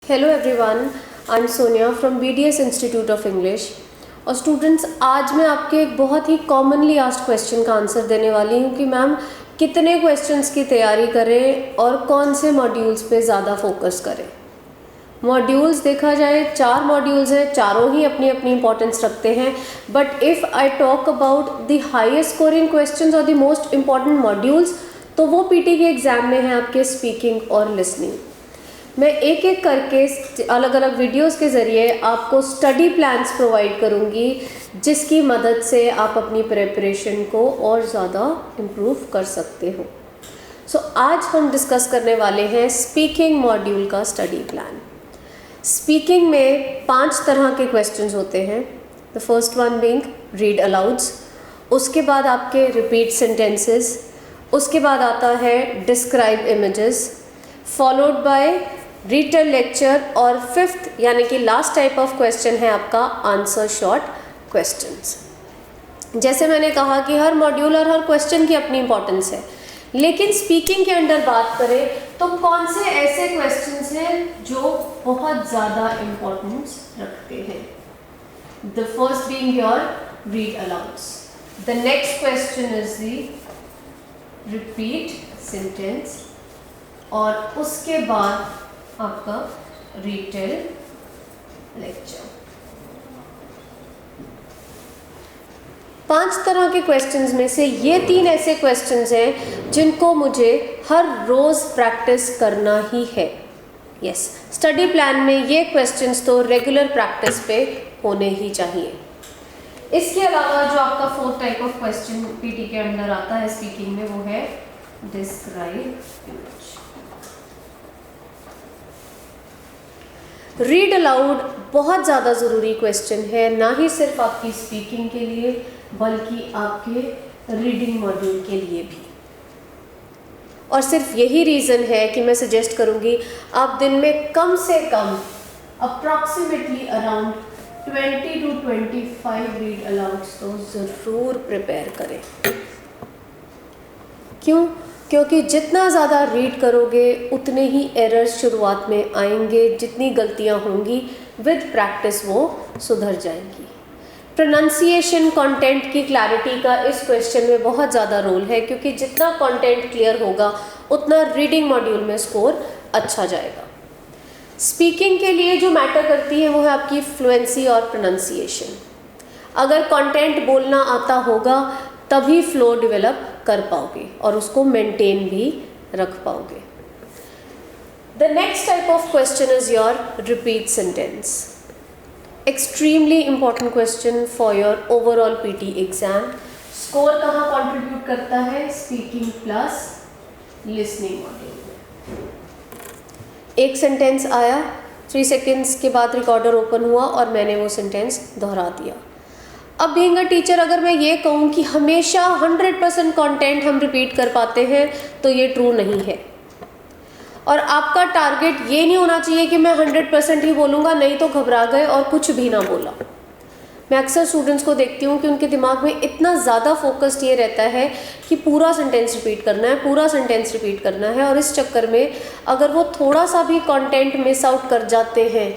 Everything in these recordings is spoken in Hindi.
Hello everyone, I am Sonia from BDS institute of English. और स्टूडेंट्स, आज मैं आपके एक बहुत ही कॉमनली आस्क्ड क्वेश्चन का आंसर देने वाली हूँ कि मैम कितने क्वेश्चंस की तैयारी करें और कौन से मॉड्यूल्स पे ज़्यादा फोकस करें। मॉड्यूल्स देखा जाए 4 मॉड्यूल्स हैं, चारों ही अपनी अपनी इंपॉर्टेंस रखते हैं। But if I talk about the highest scoring questions और द मोस्ट इम्पॉर्टेंट मॉड्यूल्स, तो वो पीटी के एग्ज़ाम में है आपके स्पीकिंग और लिसनिंग। मैं एक एक करके अलग अलग वीडियोस के ज़रिए आपको स्टडी प्लान्स प्रोवाइड करूंगी, जिसकी मदद से आप अपनी प्रिपरेशन को और ज़्यादा इम्प्रूव कर सकते हो। सो आज हम डिस्कस करने वाले हैं स्पीकिंग मॉड्यूल का स्टडी प्लान। स्पीकिंग में 5 तरह के क्वेश्चंस होते हैं। The first one being read alouds, उसके बाद आपके रिपीट सेंटेंसेस, उसके बाद आता है describe images, followed by retell lecture, और 5th यानी कि लास्ट टाइप ऑफ क्वेश्चन है आपका आंसर शॉर्ट क्वेश्चंस। जैसे मैंने कहा कि हर मॉड्यूल और हर क्वेश्चन की अपनी इंपॉर्टेंस है, लेकिन स्पीकिंग के अंदर बात करें तो कौन से ऐसे क्वेश्चंस हैं जो बहुत ज़्यादा इंपॉर्टेंस रखते हैं। The first being your read alouds, the next question is the repeat sentence, और उसके बाद आपका रिटेल लेक्चर। 5 तरह के क्वेश्चंस में से ये 3 ऐसे क्वेश्चंस हैं जिनको मुझे हर रोज़ प्रैक्टिस करना ही है। यस, स्टडी प्लान में ये क्वेश्चंस तो रेगुलर प्रैक्टिस पे होने ही चाहिए। इसके अलावा जो आपका 4th type of question PT के अंदर आता है स्पीकिंग में, वो है डिस्क्राइब इमेज। रीड अलाउड बहुत ज़्यादा ज़रूरी क्वेश्चन है, ना ही सिर्फ आपकी स्पीकिंग के लिए बल्कि आपके रीडिंग मॉड्यूल के लिए भी। और सिर्फ यही रीज़न है कि मैं सजेस्ट करूँगी आप दिन में कम से कम अप्रॉक्सीमेटली अराउंड 20 to 25 रीड अलाउड्स तो ज़रूर प्रिपेयर करें। क्यों? क्योंकि जितना ज़्यादा रीड करोगे उतने ही एरर्स शुरुआत में आएंगे, जितनी गलतियाँ होंगी विद प्रैक्टिस वो सुधर जाएंगी। प्रोनाउंसिएशन, कंटेंट की क्लैरिटी का इस क्वेश्चन में बहुत ज़्यादा रोल है, क्योंकि जितना कंटेंट क्लियर होगा उतना रीडिंग मॉड्यूल में स्कोर अच्छा जाएगा। स्पीकिंग के लिए जो मैटर करती है वो है आपकी फ्लुएंसी और प्रोनाउंसिएशन। अगर कंटेंट बोलना आता होगा तभी फ्लो डेवलप कर पाओगे और उसको मेंटेन भी रख पाओगे। The next type of question is your repeat sentence. Extremely important question for your overall PT exam. Score कहाँ कंट्रीब्यूट करता है? स्पीकिंग प्लस लिसनिंग मॉड्यूल में। एक सेंटेंस आया, 3 सेकेंड्स के बाद रिकॉर्डर ओपन हुआ और मैंने वो सेंटेंस दोहरा दिया। अब बीइंग अ टीचर अगर मैं ये कहूँ कि हमेशा 100% कंटेंट हम रिपीट कर पाते हैं, तो ये ट्रू नहीं है। और आपका टारगेट ये नहीं होना चाहिए कि मैं 100% ही बोलूँगा, नहीं तो घबरा गए और कुछ भी ना बोला। मैं अक्सर स्टूडेंट्स को देखती हूँ कि उनके दिमाग में इतना ज़्यादा फोकस्ड ये रहता है कि पूरा सेंटेंस रिपीट करना है, पूरा सेंटेंस रिपीट करना है, और इस चक्कर में अगर वो थोड़ा सा भी कंटेंट मिस आउट कर जाते हैं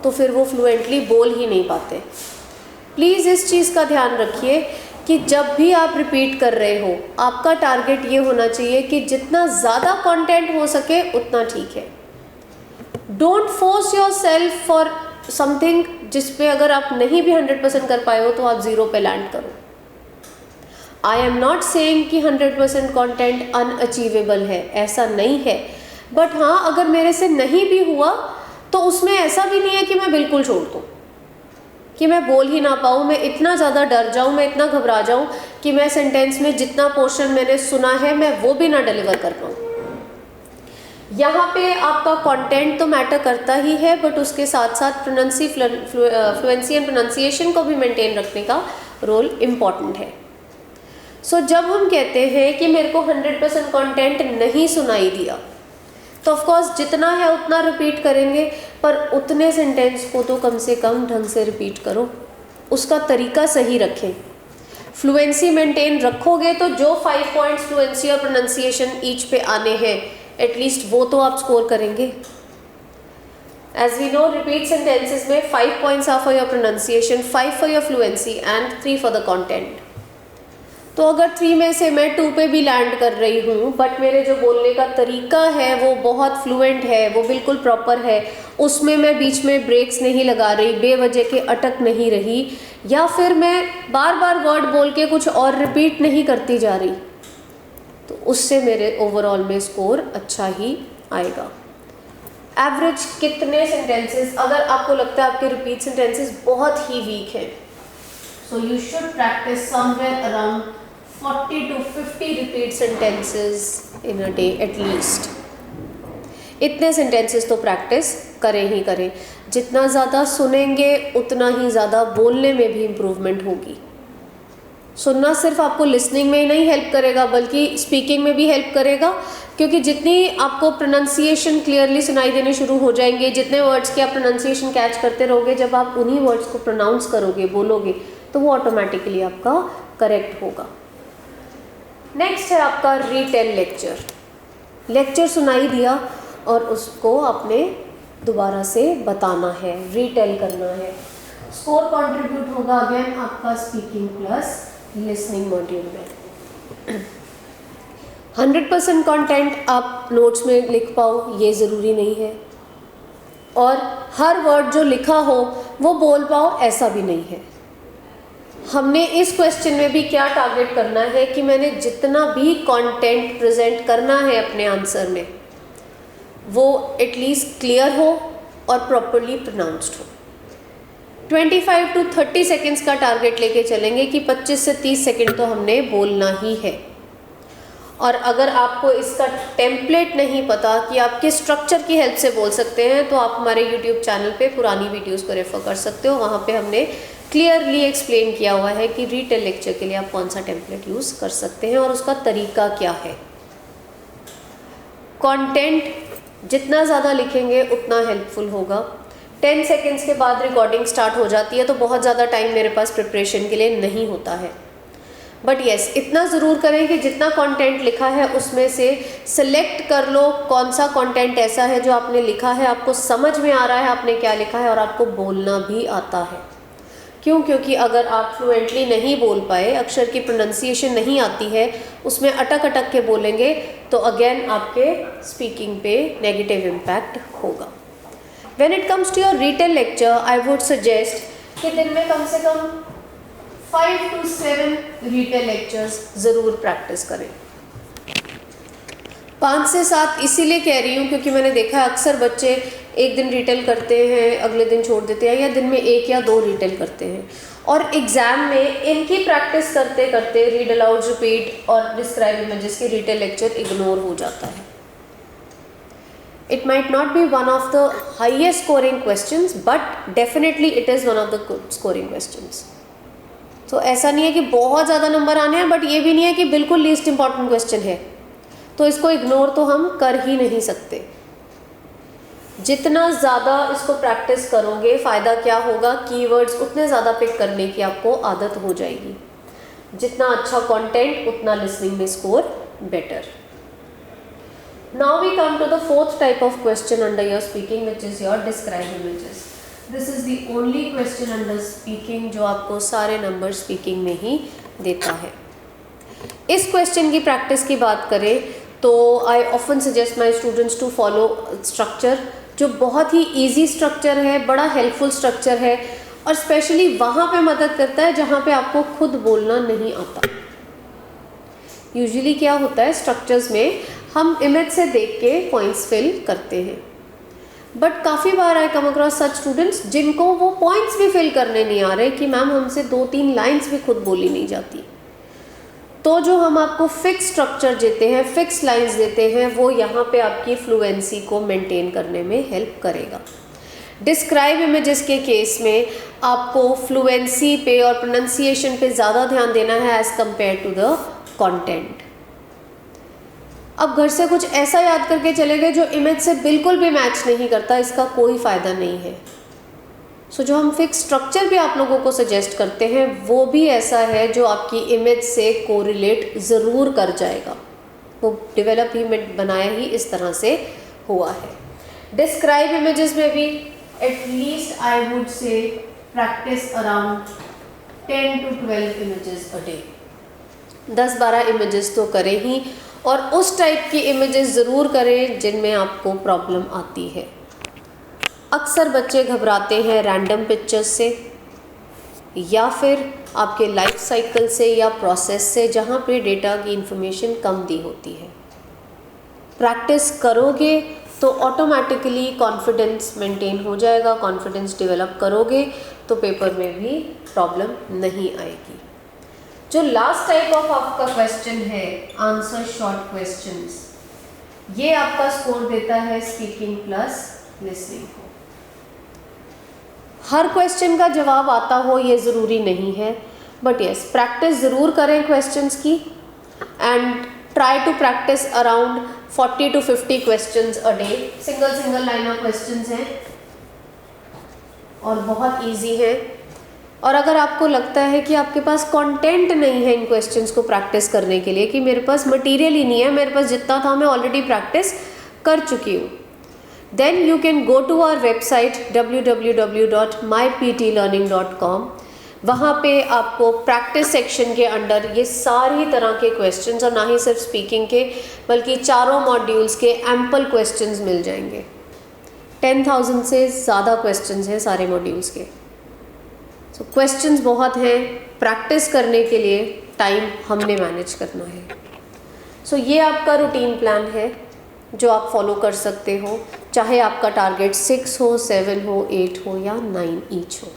तो फिर वो फ्लुएंटली बोल ही नहीं पाते। प्लीज़ इस चीज़ का ध्यान रखिए कि जब भी आप रिपीट कर रहे हो, आपका टारगेट ये होना चाहिए कि जितना ज़्यादा कंटेंट हो सके उतना ठीक है। Don't force your self for something जिस पे अगर आप नहीं भी 100% कर पाए हो तो आप 0 पे लैंड करो। आई एम नॉट सेइंग कि 100% कंटेंट अनअचीवेबल है, ऐसा नहीं है। बट हाँ, अगर मेरे से नहीं भी हुआ तो उसमें ऐसा भी नहीं है कि मैं बिल्कुल छोड़ दूँ, कि मैं बोल ही ना पाऊँ, मैं इतना ज़्यादा डर जाऊँ, मैं इतना घबरा जाऊँ कि मैं सेंटेंस में जितना पोर्शन मैंने सुना है मैं वो भी ना डिलीवर कर पाऊँ। यहाँ पे आपका कंटेंट तो मैटर करता ही है, बट उसके साथ साथ फ्लुएंसी एंड प्रोनाउंसिएशन को भी मेंटेन रखने का रोल इम्पॉर्टेंट है। सो जब हम कहते हैं कि मेरे को 100% कंटेंट नहीं सुनाई दिया, तो ऑफकोर्स जितना है उतना रिपीट करेंगे, पर उतने सेंटेंस को तो कम से कम ढंग से रिपीट करो, उसका तरीका सही रखें। फ्लुएंसी मेंटेन रखोगे तो जो 5 पॉइंट्स फ्लुएंसी और प्रोनाउंसिएशन ईच पे आने हैं, एटलीस्ट वो तो आप स्कोर करेंगे। As we know, repeat sentences में 5 points are for your pronunciation, 5 for your fluency and 3 for the content. तो अगर 3 में से मैं 2 पे भी लैंड कर रही हूँ बट मेरे जो बोलने का तरीका है वो बहुत फ्लुएंट है, वो बिल्कुल प्रॉपर है, उसमें मैं बीच में ब्रेक्स नहीं लगा रही, बेवजह के अटक नहीं रही, या फिर मैं बार बार वर्ड बोल के कुछ और रिपीट नहीं करती जा रही, तो उससे मेरे ओवरऑल में स्कोर अच्छा ही आएगा। एवरेज कितने सेंटेंसेस, अगर आपको लगता है आपके रिपीट सेंटेंसेस बहुत ही वीक हैं, so you should practice somewhere around 40 to 50 repeat sentences in a day at least. इतने सेंटेंसेस तो प्रैक्टिस करें ही करें। जितना ज़्यादा सुनेंगे उतना ही ज़्यादा बोलने में भी इम्प्रूवमेंट होगी। सुनना सिर्फ आपको लिसनिंग में ही नहीं हेल्प करेगा बल्कि स्पीकिंग में भी हेल्प करेगा, क्योंकि जितनी आपको प्रोनाउंसिएशन क्लियरली सुनाई देने शुरू हो जाएंगे, जितने वर्ड्स की आप प्रोनाउंसिएशन कैच करते रहोगे, जब आप उन्हीं वर्ड्स को प्रोनाउंस करोगे, बोलोगे, तो वो ऑटोमेटिकली आपका करेक्ट होगा। नेक्स्ट है आपका रीटेल लेक्चर। लेक्चर सुनाई दिया और उसको आपने दोबारा से बताना है, रीटेल करना है। स्कोर कंट्रीब्यूट होगा अगेन आपका स्पीकिंग प्लस लिसनिंग मॉड्यूल में। 100% कंटेंट आप नोट्स में लिख पाओ ये ज़रूरी नहीं है, और हर वर्ड जो लिखा हो वो बोल पाओ ऐसा भी नहीं है। हमने इस क्वेश्चन में भी क्या टारगेट करना है कि मैंने जितना भी कंटेंट प्रेजेंट करना है अपने आंसर में वो एटलीस्ट क्लियर हो और प्रॉपरली प्रोनाउंस्ड हो। 25 to 30 सेकेंड्स का टारगेट लेके चलेंगे कि 25 से 30 सेकेंड तो हमने बोलना ही है। और अगर आपको इसका टेम्पलेट नहीं पता कि आप किस स्ट्रक्चर की हेल्प से बोल सकते हैं, तो आप हमारे YouTube चैनल पे पुरानी वीडियोस को रेफर कर सकते हो। वहाँ पे हमने क्लियरली एक्सप्लेन किया हुआ है कि रीटेल लेक्चर के लिए आप कौन सा टेम्पलेट यूज़ कर सकते हैं और उसका तरीका क्या है। कंटेंट जितना ज़्यादा लिखेंगे उतना हेल्पफुल होगा। 10 सेकेंड्स के बाद रिकॉर्डिंग स्टार्ट हो जाती है, तो बहुत ज़्यादा टाइम मेरे पास प्रिपरेशन के लिए नहीं होता है। बट येस, इतना ज़रूर करें कि जितना कंटेंट लिखा है उसमें से सिलेक्ट कर लो कौन सा कंटेंट ऐसा है जो आपने लिखा है, आपको समझ में आ रहा है आपने क्या लिखा है और आपको बोलना भी आता है। क्यों? क्योंकि अगर आप फ्लुएंटली नहीं बोल पाए, अक्षर की प्रोनाउंसिएशन नहीं आती है, उसमें अटक अटक के बोलेंगे, तो अगेन आपके स्पीकिंग पे नेगेटिव इम्पैक्ट होगा। When it comes to your retell lecture, I would suggest कि दिन में कम से कम 5 to 7 रीटेल लेक्चर्स ज़रूर प्रैक्टिस करें। 5 से 7 इसीलिए कह रही हूँ क्योंकि मैंने देखा है अक्सर बच्चे एक दिन रिटेल करते हैं, अगले दिन छोड़ देते हैं, या दिन में 1 या 2 रिटेल करते हैं, और एग्ज़ाम में इनकी प्रैक्टिस करते करते रीड अलाउड, रिपीट और डिस्क्राइब इमेजेस की रिटेल लेक्चर इग्नोर हो जाता है। It might not be one of the highest scoring questions, but definitely it is one of the good scoring questions. तो ऐसा नहीं है कि बहुत ज़्यादा नंबर आने हैं, बट ये भी नहीं है कि बिल्कुल लीस्ट इंपॉर्टेंट क्वेश्चन है, तो इसको इग्नोर तो हम कर ही नहीं सकते। जितना ज़्यादा इसको प्रैक्टिस करोगे फ़ायदा क्या होगा, कीवर्ड्स उतने ज़्यादा पिक करने की आपको आदत हो जाएगी। जितना अच्छा कंटेंट उतना लिसनिंग में score better. Now we come to the fourth type of question under your speaking, which is your describe images. This is the only question under speaking जो आपको सारे नंबर स्पीकिंग में ही देता है। इस क्वेश्चन की प्रैक्टिस की बात करें तो I often suggest my students to follow structure जो बहुत ही ईजी स्ट्रक्चर है, बड़ा हेल्पफुल स्ट्रक्चर है, और स्पेशली वहाँ पे मदद करता है जहाँ पे आपको खुद बोलना नहीं आता। यूजुअली क्या होता है स्ट्रक्चर्स में, हम इमेज से देख के पॉइंट्स फिल करते हैं, बट काफ़ी बार आई कम अक्रॉस सच स्टूडेंट्स जिनको वो पॉइंट्स भी फिल करने नहीं आ रहे कि मैम हमसे 2-3 लाइंस भी खुद बोली नहीं जाती। तो जो हम आपको फिक्स स्ट्रक्चर देते हैं, फिक्स लाइंस देते हैं, वो यहाँ पे आपकी फ्लुएंसी को मेंटेन करने में हेल्प करेगा। डिस्क्राइब इमेजेस के केस में आपको फ्लुएंसी पे और प्रोनाउंसिएशन पे ज़्यादा ध्यान देना है as compared to the content. अब घर से कुछ ऐसा याद करके चले गए जो इमेज से बिल्कुल भी मैच नहीं करता, इसका कोई फ़ायदा नहीं है। सो जो हम फिक्स स्ट्रक्चर भी आप लोगों को सजेस्ट करते हैं वो भी ऐसा है जो आपकी इमेज से कोरिलेट ज़रूर कर जाएगा। वो डेवलप ही बनाया ही इस तरह से हुआ है। डिस्क्राइब इमेजेस में भी at least I would say practice around 10 to 12 images a day. 10-12 images तो करें ही, और उस टाइप की इमेजेस ज़रूर करें जिनमें आपको प्रॉब्लम आती है। अक्सर बच्चे घबराते हैं रैंडम पिक्चर्स से या फिर आपके लाइफ साइकिल से या प्रोसेस से, जहाँ पे डेटा की इंफॉर्मेशन कम दी होती है। प्रैक्टिस करोगे तो ऑटोमेटिकली कॉन्फिडेंस मेंटेन हो जाएगा, कॉन्फिडेंस डेवलप करोगे तो पेपर में भी प्रॉब्लम नहीं आएगी। जो लास्ट टाइप ऑफ आपका क्वेश्चन है, आंसर शॉर्ट क्वेश्चंस, ये आपका स्कोर देता है स्पीकिंग प्लस लिसनिंग को। हर क्वेश्चन का जवाब आता हो ये ज़रूरी नहीं है, बट यस प्रैक्टिस ज़रूर करें क्वेश्चंस की, and try to practice around 40 to 50 questions a day. Single liner questions हैं और बहुत इजी है। और अगर आपको लगता है कि आपके पास कंटेंट नहीं है इन क्वेश्चंस को प्रैक्टिस करने के लिए, कि मेरे पास मटेरियल ही नहीं है, मेरे पास जितना था मैं ऑलरेडी प्रैक्टिस कर चुकी हूँ, then you can go to our website www.myptlearning.com। वहाँ पे आपको प्रैक्टिस सेक्शन के अंडर ये सारी तरह के क्वेश्चंस, और ना ही सिर्फ स्पीकिंग के बल्कि चारों मॉड्यूल्स के एम्पल क्वेश्चंस मिल जाएंगे। 10,000 से ज़्यादा क्वेश्चंस हैं सारे मॉड्यूल्स के। सो क्वेश्चंस बहुत हैं, प्रैक्टिस करने के लिए टाइम हमने मैनेज करना है। सो ये आपका रूटीन प्लान है जो आप फॉलो कर सकते हो, चाहे आपका टारगेट 6 हो, 7 हो, 8 हो या 9 ईच हो।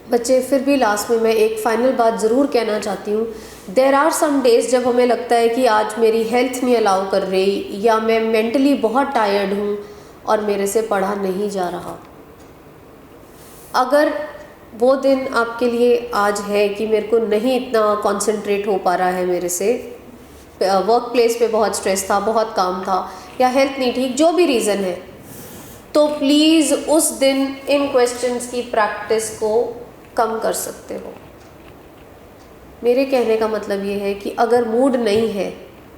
बच्चे, फिर भी लास्ट में मैं एक फाइनल बात ज़रूर कहना चाहती हूँ। देर आर सम डेज़ जब हमें लगता है कि आज मेरी हेल्थ नहीं अलाउ कर रही, या मैं मेंटली बहुत टायर्ड हूँ और मेरे से पढ़ा नहीं जा रहा। अगर वो दिन आपके लिए आज है कि मेरे को नहीं इतना कॉन्सेंट्रेट हो पा रहा है मेरे से, वर्क प्लेस पे बहुत स्ट्रेस था, बहुत काम था, या हेल्थ नहीं ठीक, जो भी रीज़न है, तो प्लीज़ उस दिन इन क्वेश्चंस की प्रैक्टिस को कम कर सकते हो। मेरे कहने का मतलब ये है कि अगर मूड नहीं है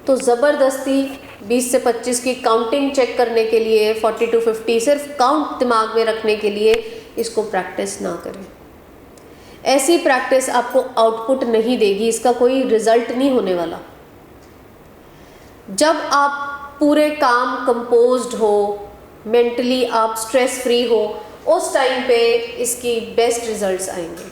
तो ज़बरदस्ती 20 से 25 की काउंटिंग चेक करने के लिए, 40 to 50 सिर्फ काउंट दिमाग में रखने के लिए इसको प्रैक्टिस ना करें। ऐसी प्रैक्टिस आपको आउटपुट नहीं देगी, इसका कोई रिजल्ट नहीं होने वाला। जब आप पूरे काम कंपोज्ड हो, मेंटली आप स्ट्रेस फ्री हो, उस टाइम पे इसकी बेस्ट रिजल्ट्स आएंगे।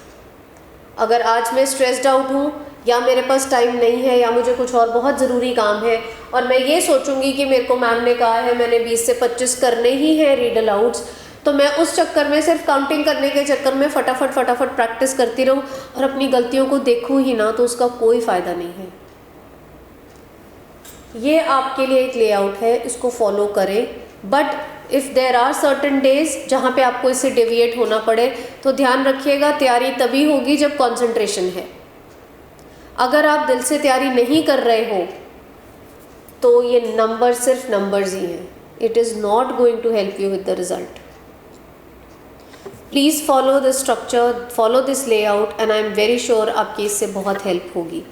अगर आज मैं स्ट्रेस्ड आउट हूँ, या मेरे पास टाइम नहीं है, या मुझे कुछ और बहुत ज़रूरी काम है, और मैं ये सोचूंगी कि मेरे को मैम ने कहा है मैंने 20 से 25 करने ही हैं रीड अलाउड्स, तो मैं उस चक्कर में, सिर्फ काउंटिंग करने के चक्कर में फटाफट प्रैक्टिस करती रहूँ और अपनी गलतियों को देखूँ ही ना, तो उसका कोई फ़ायदा नहीं है। ये आपके लिए एक लेआउट है, इसको फॉलो करें। But if there are certain days जहाँ पे आपको इससे डेविएट होना पड़े, तो ध्यान रखिएगा तैयारी तभी होगी जब कंसंट्रेशन है। अगर आप दिल से तैयारी नहीं कर रहे हो तो ये नंबर सिर्फ नंबर्स ही हैं, it is not going to help you with the result. Please follow this structure, follow this layout, and I am very sure आपकी इससे बहुत हेल्प होगी।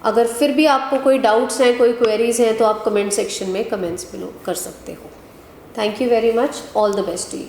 अगर फिर भी आपको कोई डाउट्स हैं, कोई क्वेरीज हैं, तो आप कमेंट सेक्शन में कमेंट्स बिलो कर सकते हो। Thank you very much, all the best to you.